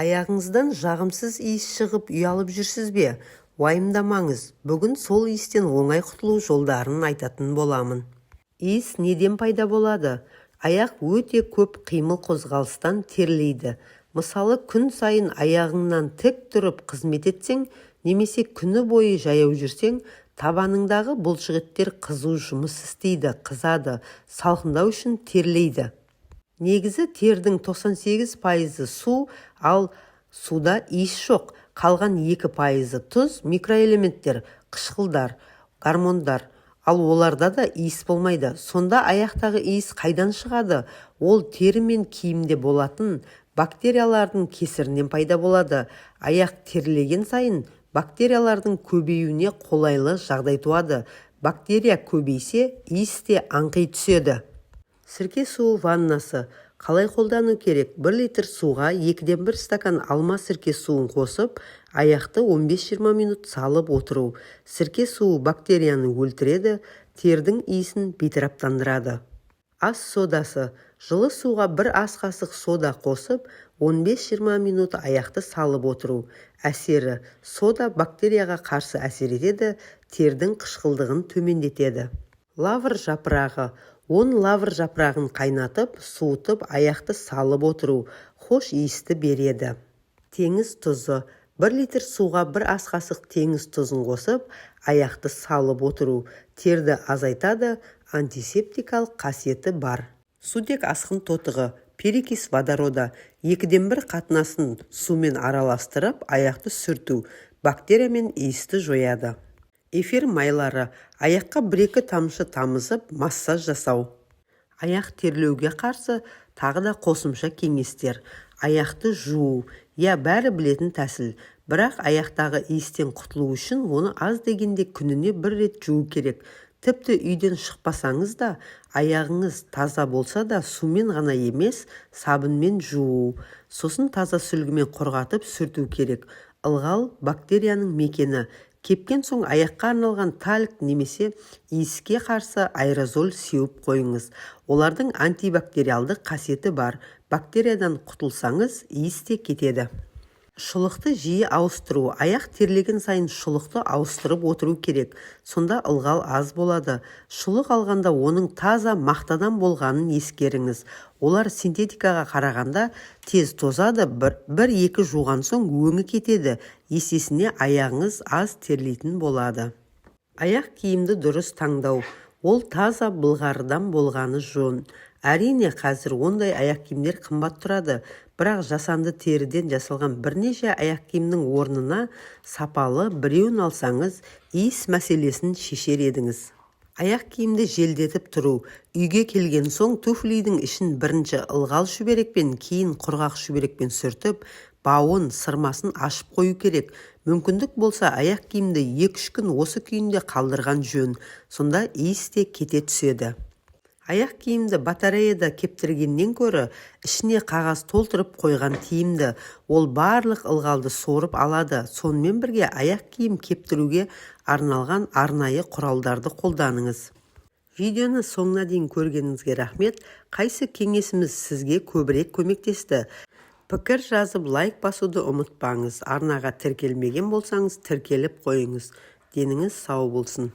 Аяғыңыздан жағымсыз иіс шығып ұялып жүрсіз бе? Уайымдамаңыз, бүгін сол иістен оңай құтылу жолдарын айтатын боламын. Иіс неден пайда болады? Аяқ өте көп қимыл қозғалыстан терлейді. Мысалы, күн сайын аяғыңнан тік тұрып қызмет етсең, немесе күні бойы жаяу жүрсең, табаныңдағы бұлшықеттер қызу жұмыс істейді, қызады, салқындау үшін терлейді. Негізі тердің 98% су, ал суда иіс жоқ. Қалған 2% тұз, микроэлементтер, қышқылдар, гормондар. Ал оларда да иіс болмайды. Сонда аяқтағы иіс қайдан шығады? Ол тері мен киімде болатын бактериялардың кесірінен пайда болады. Аяқ терлеген сайын бактериялардың көбеюіне қолайлы жағдай туады. Бактерия көбейсе, иіс те аңқи түседі. Сірке суы ваннасы. Қалай қолдану керек? 1 литр суға 2-1 стакан алма сірке суын қосып, аяқты 15-20 минут салып отыру. Сірке суы бактерияны өлтіреді, тердің иісін бейтараптандырады. Ас содасы. Жылы суға 1 ас қасық сода қосып, 15-20 минут аяқты салып отыру. Әсері: сода бактерияға қарсы әсер етеді, тердің қышқылдығын төмендетеді. Лавр жапырағы. 10 лавр жапырағын қайнатып, суытып, аяқты салып отыру. Хош иісті береді. Теңіз тұзы. 1 литр суға 1 ас қасық теңіз тұзын қосып, аяқты салып отыру. Терді азайтады, антисептикалық қасиеті бар. Сутек асқын тотығы. Перекис водорода. 2-1 қатынасын сумен араластырып, аяқты сүрту. Бактерия мен иісті жояды. Эфир майлары. Аяққа 1-2 тамшы тамызып, массаж жасау. Аяқ терлеуге қарсы тағы да қосымша кеңестер. Аяқты жуу. Бәрі білетін тәсіл. Бірақ аяқтағы иістен құтылу үшін оны аз дегенде күніне 1 рет жуу керек. Тіпті үйден шықпасаңыз да, аяғыңыз таза болса да, сумен ғана емес, сабынмен жуу. Сосын таза сүлгімен құрғатып сүрту керек. Ылғал бактерияның мекені. Кепкен соң аяққа арналған тальк немесе иіске қарсы аэрозоль сеуіп қойыңыз. Олардың антибактериалды қасиеті бар. Бактериядан құтылсаңыз, иіс те кетеді. Шұлықты жиі ауыстыру. Аяқ терлеген сайын шұлықты ауыстырып отыру керек. Сонда ылғал аз болады. Шұлық алғанда оның таза мақтадан болғанын ескеріңіз. Олар синтетикаға қарағанда тез тозады, 1-2 жуған соң өңі кетеді. Есесіне аяғыңыз аз терлейтін болады. Аяқ киімді дұрыс таңдау. Ол таза былғарыдан болғаны жөн. Әрине, қазір ондай аяқ киімдер қымбат тұрады, бірақ жасанды теріден жасалған бірнеше аяқ киімнің орнына сапалы біреуін алсаңыз, иіс мәселесін шешер едіңіз. Аяқ киімді желдетіп тұру. Үйге келген соң туфлидің ішін бірінші ылғал шүберекпен, кейін құрғақ шүберекпен сүртіп, бауын, сырмасын ашып қою керек. Мүмкіндік болса, аяқ киімді 2-3 күн осы күйінде қалдырған жөн. Сонда иіс те кете түседі. Аяқ киімді батареяда кептіргеннен көрі, ішіне қағаз толтырып қойған тиімді. Ол барлық ылғалды сорып алады. Сонымен бірге аяқ киім кептіруге арналған арнайы құралдарды қолданыңыз. Видеоны соңына дейін көргеніңізге рахмет. Қайсы кеңесіміз сізге көбірек көмектесті? Пікір жазып, лайк басуды ұмытпаңыз. Арнаға тіркелмеген болсаңыз, тіркеліп қойыңыз. Деніңіз сау болсын.